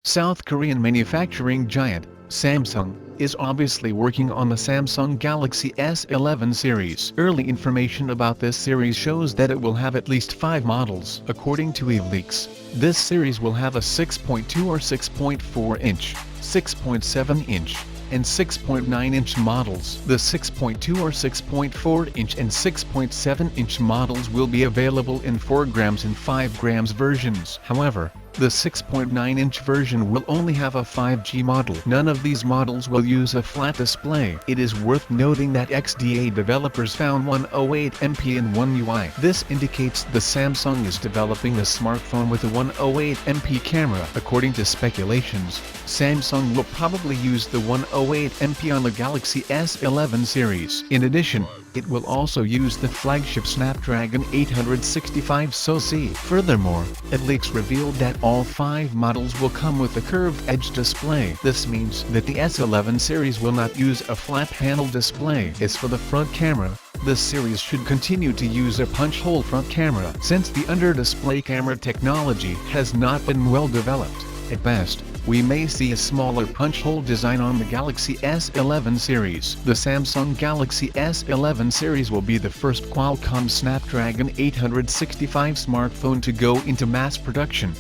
South Korean manufacturing giant, Samsung, is obviously working on the Samsung Galaxy S11 series. Early information about this series shows that it will have at least 5 models. According to leaks, this series will have a 6.2 or 6.4-inch, 6.7-inch, and 6.9-inch models. The 6.2 or 6.4-inch and 6.7-inch models will be available in 4 grams and 5 grams versions. However, the 6.9-inch version will only have a 5G model. None of these models will use a flat display. It is worth noting that XDA developers found 108MP in One UI. This indicates the Samsung is developing a smartphone with a 108MP camera. According to speculations, Samsung will probably use the 108MP on the Galaxy S11 series. In addition, it will also use the flagship Snapdragon 865 SoC. Furthermore, leaks revealed that all 5 models will come with a curved edge display. This means that the S11 series will not use a flat panel display. As for the front camera, the series should continue to use a punch-hole front camera, since the under-display camera technology has not been well developed. At best, we may see a smaller punch-hole design on the Galaxy S11 series. The Samsung Galaxy S11 series will be the first Qualcomm Snapdragon 865 smartphone to go into mass production.